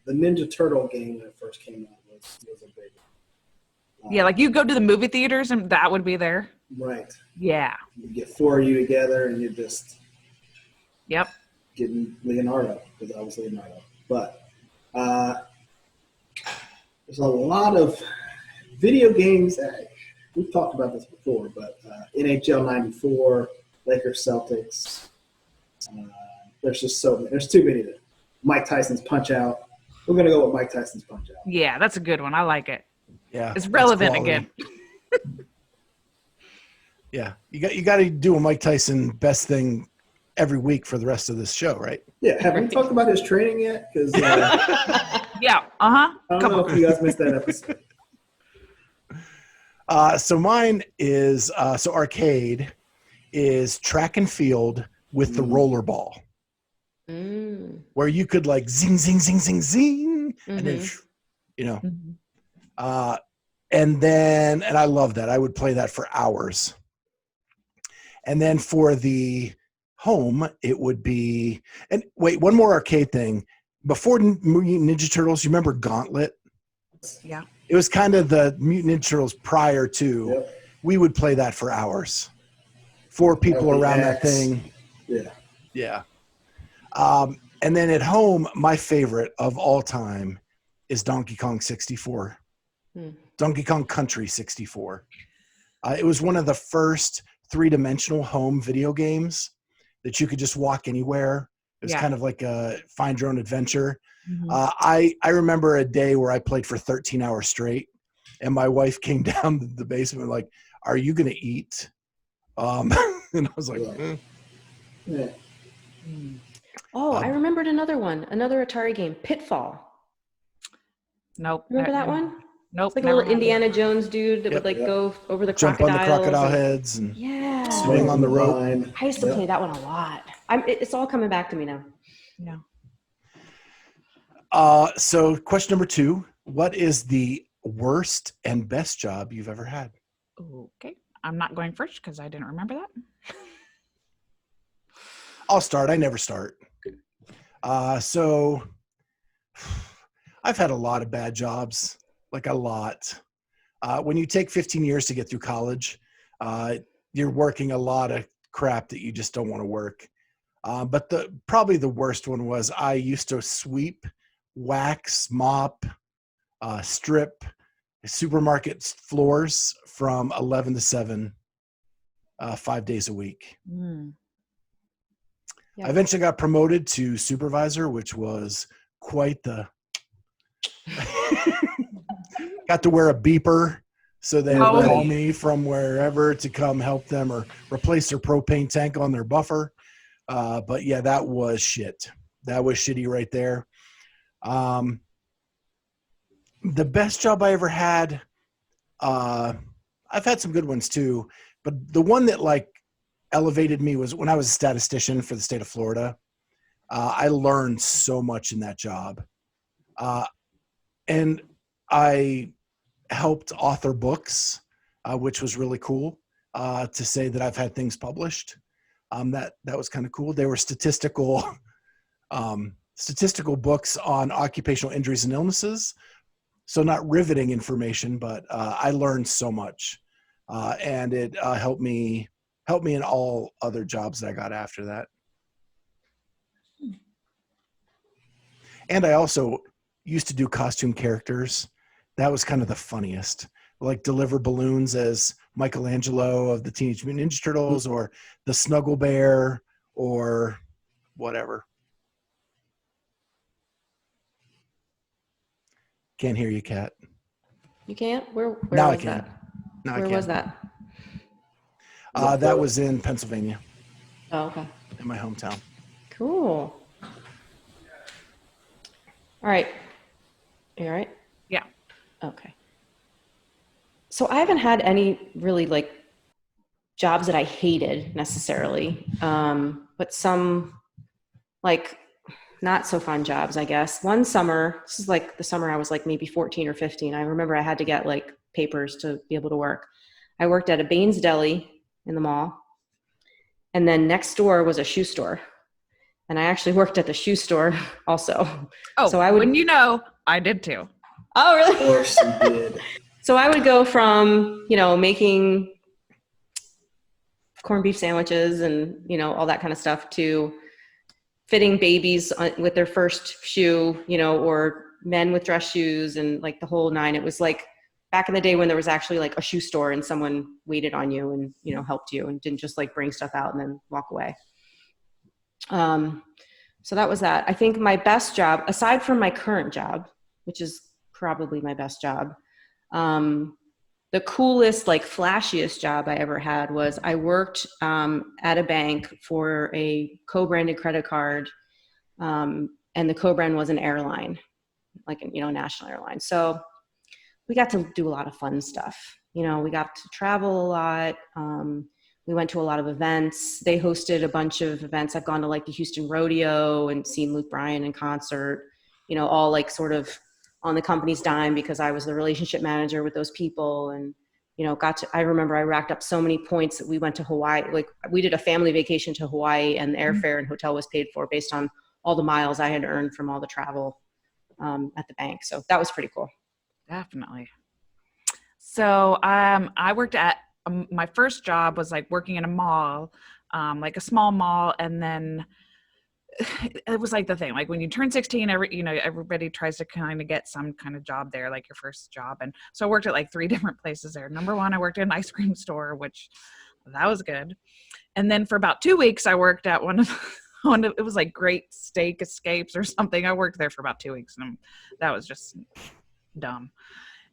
the Ninja Turtle game when it first came out was a big one. Yeah, like you go to the movie theaters and that would be there. Right. Yeah. You get 4 of you together and you're just getting Leonardo, because I was Leonardo. But there's a lot of video games. We've talked about this before, but NHL 94, Lakers Celtics. There's just so many. There's too many of them. Mike Tyson's Punch Out. We're going to go with Mike Tyson's Punch Out. Yeah, that's a good one. I like it. Yeah. It's relevant again. Yeah. You got to do a Mike Tyson best thing every week for the rest of this show, right? Yeah. Have we talked about his training yet? Because yeah. I don't know if you guys missed that episode. So mine is arcade is track and field with the roller ball, where you could like zing, zing, zing, zing, zing, and then, and I love that. I would play that for hours. And then for the home, it would be, and wait, one more arcade thing. Before Ninja Turtles, you remember Gauntlet? Yeah. It was kind of the Mutant Ninja Turtles prior to. We would play that for hours. 4 people around that thing. Yeah. Yeah. And then at home, my favorite of all time is Donkey Kong 64. Donkey Kong Country 64. It was one of the first 3-dimensional home video games that you could just walk anywhere. It was kind of like a find your own adventure. I remember a day where I played for 13 hours straight, and my wife came down to the basement like, are you going to eat? And I was like, Yeah. Oh, I remembered another one, another Atari game, Pitfall. Nope. Remember that one? Nope. It's like a little Indiana Jones dude that would like go over the jump on the crocodile and, heads and yeah, swing on the rope. I used to play that one a lot. It's all coming back to me now. Yeah. So question number 2, what is the worst and best job you've ever had? Okay. I'm not going first because I didn't remember that. I'll start. I never start. So I've had a lot of bad jobs, like a lot. When you take 15 years to get through college, you're working a lot of crap that you just don't want to work. But probably the worst one was I used to sweep, wax, mop, strip supermarket floors from 11 to 7, 5 days a week. Mm. Yeah. I eventually got promoted to supervisor, which was quite the got to wear a beeper so they would call me from wherever to come help them or replace their propane tank on their buffer. But yeah, that was shit. That was shitty right there. The best job I ever had, I've had some good ones too, but the one that like elevated me was when I was a statistician for the state of Florida. I learned so much in that job. And I helped author books, which was really cool, to say that I've had things published. That was kind of cool. They were statistical books on occupational injuries and illnesses. So not riveting information, but I learned so much, and it helped me in all other jobs that I got after that. And I also used to do costume characters. That was kind of the funniest, like deliver balloons as Michelangelo of the Teenage Mutant Ninja Turtles, or the Snuggle Bear, or whatever. Can't hear you, Kat. You can't? Where now was I can. that? Now Where I can. was that? That was in Pennsylvania, Oh, okay. in my hometown. Cool. All right. You all right? Yeah. Okay. So I haven't had any really like jobs that I hated necessarily, but some like not so fun jobs, I guess. One summer, this is like the summer I was like maybe 14 or 15. I remember I had to get like papers to be able to work. I worked at a Baines Deli in the mall. And then next door was a shoe store. And I actually worked at the shoe store also. Oh, so I would, when you know, I did too. Oh, really? Of course you did. So I would go from, making corned beef sandwiches and, all that kind of stuff to fitting babies with their first shoe, or men with dress shoes and like the whole nine. It was like back in the day when there was actually like a shoe store and someone waited on you and, helped you and didn't just like bring stuff out and then walk away. So that was that. I think my best job, aside from my current job, which is probably my best job, the coolest, like flashiest job I ever had was I worked at a bank for a co-branded credit card, and the co-brand was an airline, like a national airline. So we got to do a lot of fun stuff. We got to travel a lot. We went to a lot of events. They hosted a bunch of events. I've gone to like the Houston Rodeo and seen Luke Bryan in concert, all like sort of on the company's dime because I was the relationship manager with those people. And, I remember I racked up so many points that we went to Hawaii. Like we did a family vacation to Hawaii and the airfare and hotel was paid for based on all the miles I had earned from all the travel at the bank. So that was pretty cool. Definitely. So I worked at my first job was like working in a mall, like a small mall. And then it was like the thing, like when you turn 16, everybody tries to kind of get some kind of job there, like your first job. And so I worked at like 3 different places there. Number one, I worked at an ice cream store, which that was good. And then for about 2 weeks, I worked at one of it was like Great Steak Escapes or something. I worked there for about 2 weeks and that was just dumb.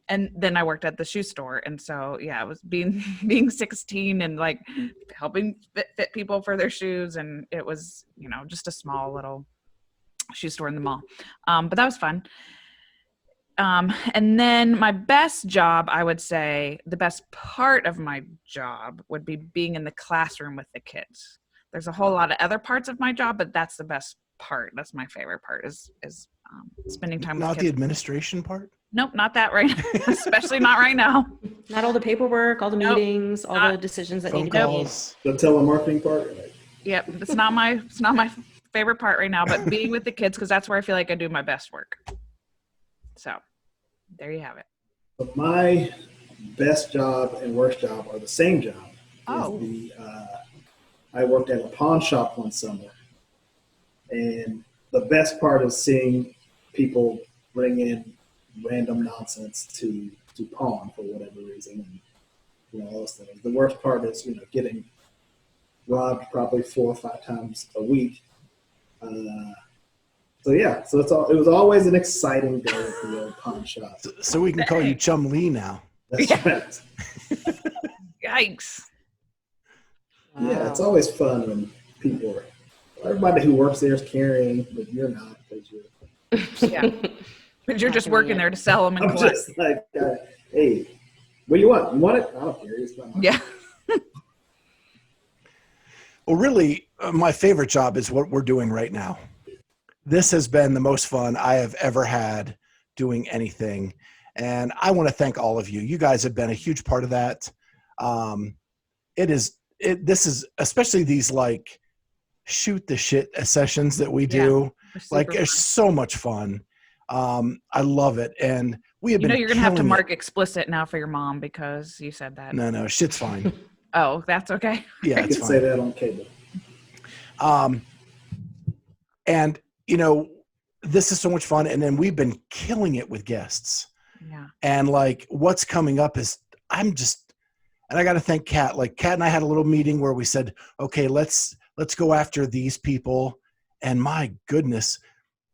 And then I worked at the shoe store. And so, yeah, it was being 16 and like helping fit people for their shoes. And it was, just a small little shoe store in the mall. But that was fun. And then my best job, I would say the best part of my job would be being in the classroom with the kids. There's a whole lot of other parts of my job, but that's the best part. That's my favorite part is spending time with kids. Not the administration part? Nope, not that right now. Especially not right now. Not all the paperwork, all the meetings, all the decisions that need to be made. The telemarketing part? Yep, it's not my favorite part right now, but being with the kids, because that's where I feel like I do my best work. So there you have it. But my best job and worst job are the same job. Oh. I worked at a pawn shop one summer, and the best part is seeing people bring in random nonsense to pawn for whatever reason, and all those things. The worst part is getting robbed probably 4 or 5 times a week. So it was always an exciting day at the old pawn shop. So we can call you Chum Lee now. That's right. Yikes. Yeah, it's always fun when everybody who works there is carrying, but you're not because you're. Yeah. Because you're just working there to sell them and I'm collect. just like, hey, what do you want? You want it? I don't care. It's not mine. Yeah. Well, really, my favorite job is what we're doing right now. This has been the most fun I have ever had doing anything. And I want to thank all of you. You guys have been a huge part of that. This is especially these like shoot the shit sessions that we do. Like it's so much fun. I love it. And we have been you're going to have to mark explicit now for your mom because you said that. No, shit's fine. Oh, that's okay. Yeah, it's fine. Say that on cable. And this is so much fun. And then we've been killing it with guests. Yeah. And like what's coming up is and I got to thank Kat. Like Kat and I had a little meeting where we said, okay, let's go after these people. And my goodness,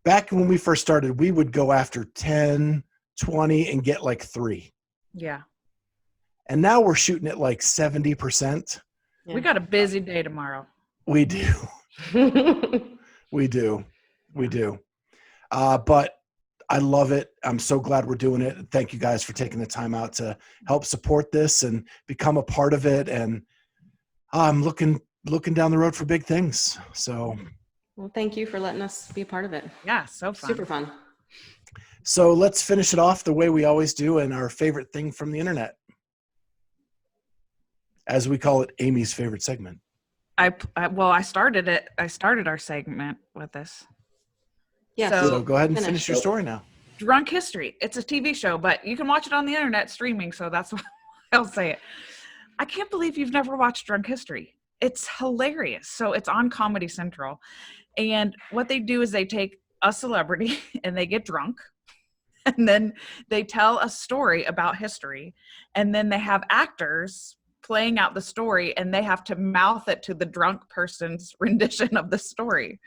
back when we first started, we would go after 10, 20 and get like 3. Yeah. And now we're shooting at like 70%. Yeah. We got a busy day tomorrow. We do. We do. But I love it. I'm so glad we're doing it. Thank you guys for taking the time out to help support this and become a part of it. And I'm looking down the road for big things. So. Well, thank you for letting us be a part of it. Yeah, so fun. Super fun. So let's finish it off the way we always do in our favorite thing from the internet. As we call it, Amy's favorite segment. I started it. I started our segment with this. Yeah. So go ahead and finish your story now. Drunk History. It's a TV show, but you can watch it on the internet streaming. So that's why I'll say it. I can't believe you've never watched Drunk History. It's hilarious. So it's on Comedy Central. And what they do is they take a celebrity and they get drunk. And then they tell a story about history. And then they have actors playing out the story and they have to mouth it to the drunk person's rendition of the story.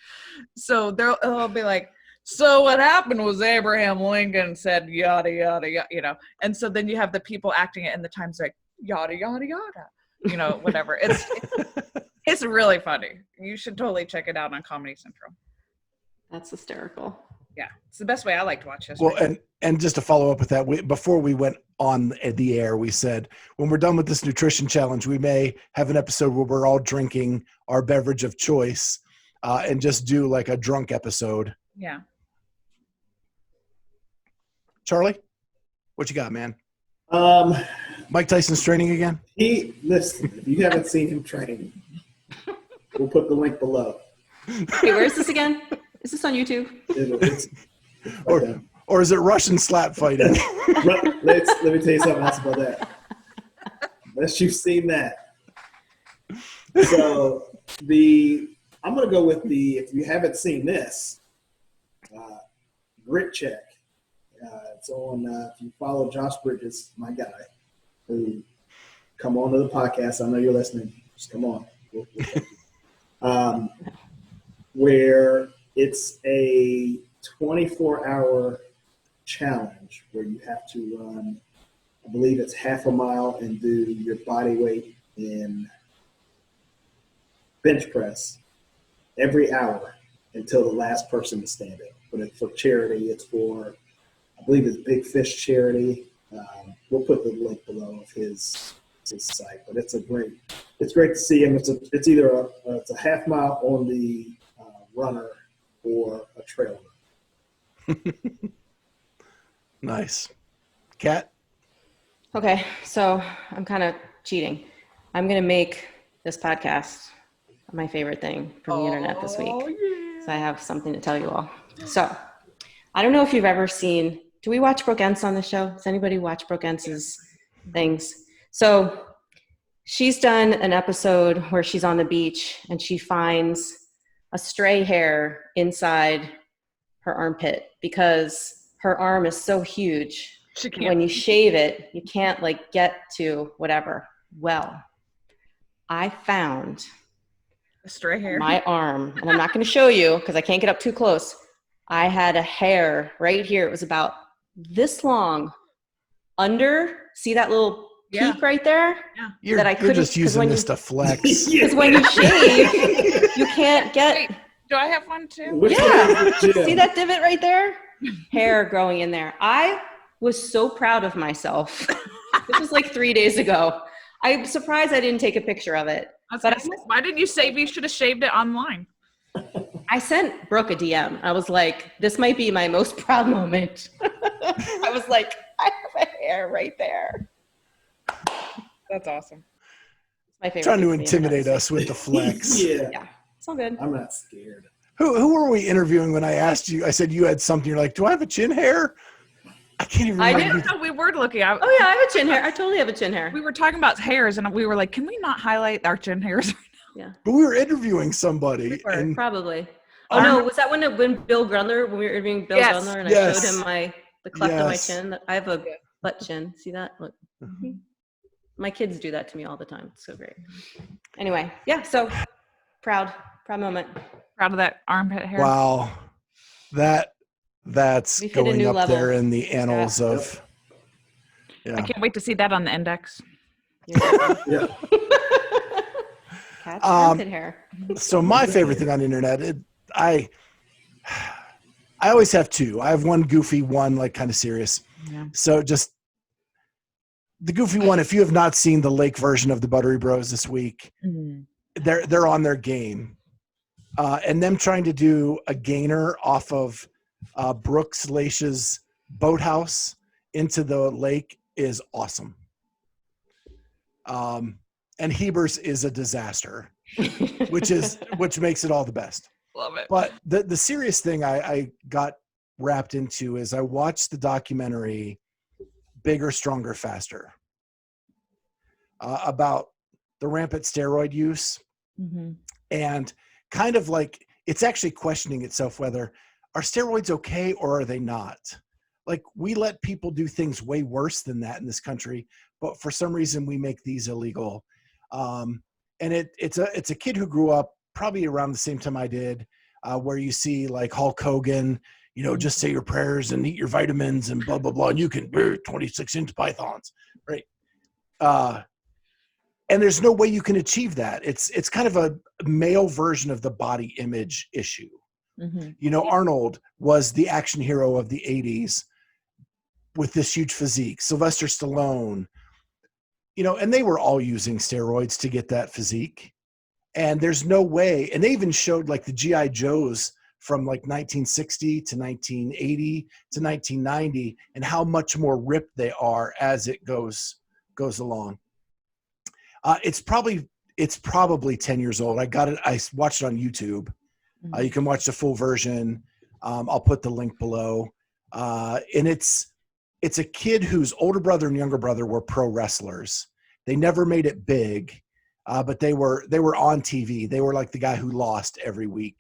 So they'll be like, so what happened was Abraham Lincoln said yada, yada, yada, And so then you have the people acting it and the time's like, yada, yada, yada, whatever. It's really funny. You should totally check it out on Comedy Central. That's hysterical. Yeah. It's the best way I like to watch history. Well, and just to follow up with that, before we went on the air, we said, when we're done with this nutrition challenge, we may have an episode where we're all drinking our beverage of choice and just do like a drunk episode. Yeah. Charlie, what you got, man? Mike Tyson's training again? Listen, if you haven't seen him train, we'll put the link below. Hey, where is this again? Is this on YouTube? Or is it Russian slap fighting? Let me tell you something else about that. Unless you've seen that. So I'm going to go with if you haven't seen this, Grit Check. It's on, if you follow Josh Bridges, my guy, who come on to the podcast. I know you're listening. Just come on. Where it's a 24-hour challenge where you have to run, I believe it's half a mile and do your body weight in bench press every hour until the last person is standing. But it's for charity. It's for, I believe it's Big Fish Charity. We'll put the link below of his site, but it's great to see him. It's either it's a half mile on the runner or a trail run. Nice. Kat? Okay, so I'm kind of cheating. I'm going to make this podcast my favorite thing from the internet this week. Yeah. So I have something to tell you all. So I don't know if you've ever seen, do we watch Brooke Entz on the show? Does anybody watch Brooke Entz's things. So she's done an episode where she's on the beach and she finds a stray hair inside her armpit because her arm is so huge. She can't. When you shave it, you can't like get to whatever. Well, I found A stray hair. my arm, and I'm not going to show you because I can't get up too close. I had a hair right here. It was about this long under. See that little peak right there? Yeah. You're, that I you're couldn't, just 'cause using when this you- to flex. Because when you shave, you can't get. Wait, do I have one too? Which Yeah. one is it, Jim? See that divot right there? Hair growing in there. I was so proud of myself. This was like 3 days ago. I'm surprised I didn't take a picture of it. But Why didn't you save? You should have shaved it online. I sent Brooke a DM. I was like, this might be my most proud moment. I was like, I have a hair right there. That's awesome. My favorite. Trying to thing the internet. intimidate us with the flex. Yeah. Yeah, it's all good. I'm not scared. Who were we interviewing when I asked you? I said you had something. You're like, do I have a chin hair? I can't even I remember. did. No, we were looking. Oh yeah, I have a chin hair. I totally have a chin hair. We were talking about hairs, and we were like, "Can we not highlight our chin hairs?" Yeah, But we were interviewing somebody. We were. And probably. Oh no, was that when Bill Grundler, when we were interviewing Bill Yes. Grundler, and Yes. I showed him the cleft of my Yes. chin? I have a butt chin. See that? Look. Mhm. My kids do that to me all the time. It's so great. Anyway, yeah. So proud moment. Proud of that armpit hair. Wow, that's We've hit a going new up level. there in the annals of. I Yeah. can't wait to see that on the index. Yeah. Cat's Um, armpit hair. So my favorite thing on the internet, I always have two. I have one goofy, one like kind of serious. Yeah. So just the goofy one. If you have not seen the Lake version of the Buttery Bros this week, they're on their game, and them trying to do a gainer off of Brooks Lach's boathouse into the lake is awesome. And Heber's is a disaster, which makes it all the best. Love it. But the serious thing I got wrapped into is I watched the documentary Bigger, Stronger, Faster about the rampant steroid use, and kind of like it's actually questioning itself whether are steroids okay or are they not? Like we let people do things way worse than that in this country, but for some reason we make these illegal. And it's a kid who grew up probably around the same time I did, where you see like Hulk Hogan, just say your prayers and eat your vitamins and blah, blah, blah. And you can 26-inch pythons, right? And there's no way you can achieve that. It's kind of a male version of the body image issue. Arnold was the action hero of the 80s with this huge physique. Sylvester Stallone, and they were all using steroids to get that physique. And there's no way. And they even showed like the G.I. Joes from like 1960 to 1980 to 1990 and how much more ripped they are as it goes along. It's probably 10 years old. I watched it on YouTube. You can watch the full version. I'll put the link below. And it's a kid whose older brother and younger brother were pro wrestlers. They never made it big, but they were on TV. They were like the guy who lost every week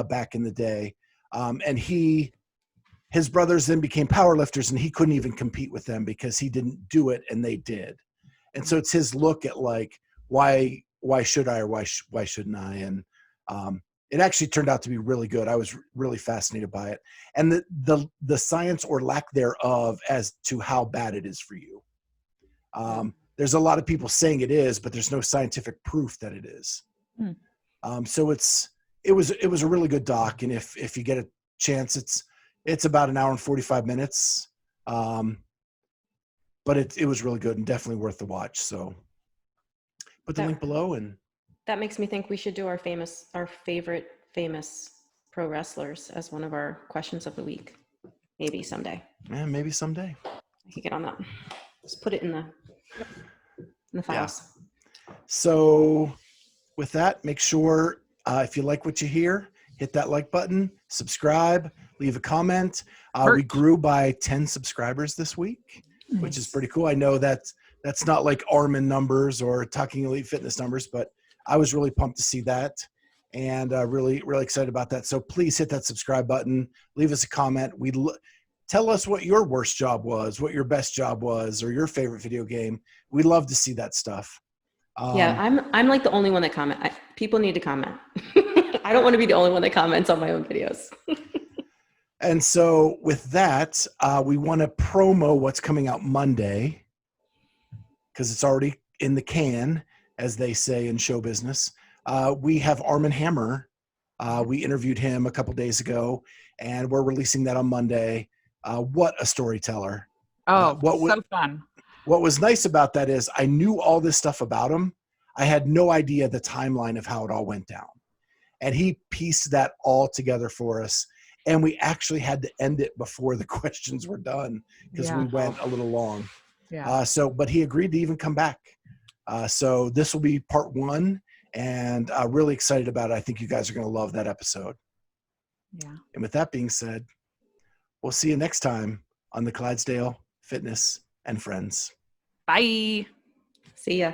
back in the day. And his brothers then became powerlifters, and he couldn't even compete with them because he didn't do it and they did. And so it's his look at like, why should I or why shouldn't I? And it actually turned out to be really good. I was really fascinated by it. And the science or lack thereof as to how bad it is for you. There's a lot of people saying it is, but there's no scientific proof that it is. So it was a really good doc. And if you get a chance, it's about an hour and 45 minutes. But it was really good and definitely worth the watch. So put the link below. And that makes me think we should do our favorite famous pro wrestlers as one of our questions of the week. Maybe someday. Yeah, maybe someday. I can get on that. Just put it in the files. Yeah. So with that, make sure if you like what you hear, hit that like button, subscribe, leave a comment. We grew by 10 subscribers this week, which is pretty cool. I know that That's not like Armin numbers or Talking Elite Fitness numbers, but I was really pumped to see that and really, really excited about that. So please hit that subscribe button. Leave us a comment. Tell us what your worst job was, what your best job was, or your favorite video game. We love to see that stuff. Yeah, I'm like the only one that comment. People need to comment. I don't want to be the only one that comments on my own videos. And so with that, we want to promo what's coming out Monday because it's already in the can, as they say in show business. We have Armin Hammer. We interviewed him a couple days ago, and we're releasing that on Monday. What a storyteller. Oh, so fun. What was nice about that is I knew all this stuff about him. I had no idea the timeline of how it all went down. And he pieced that all together for us. And we actually had to end it before the questions were done because we went a little long. Yeah. But he agreed to even come back. So this will be part 1, and really excited about it. I think you guys are going to love that episode. Yeah. And with that being said, we'll see you next time on the Clydesdale Fitness and Friends. Bye. See ya.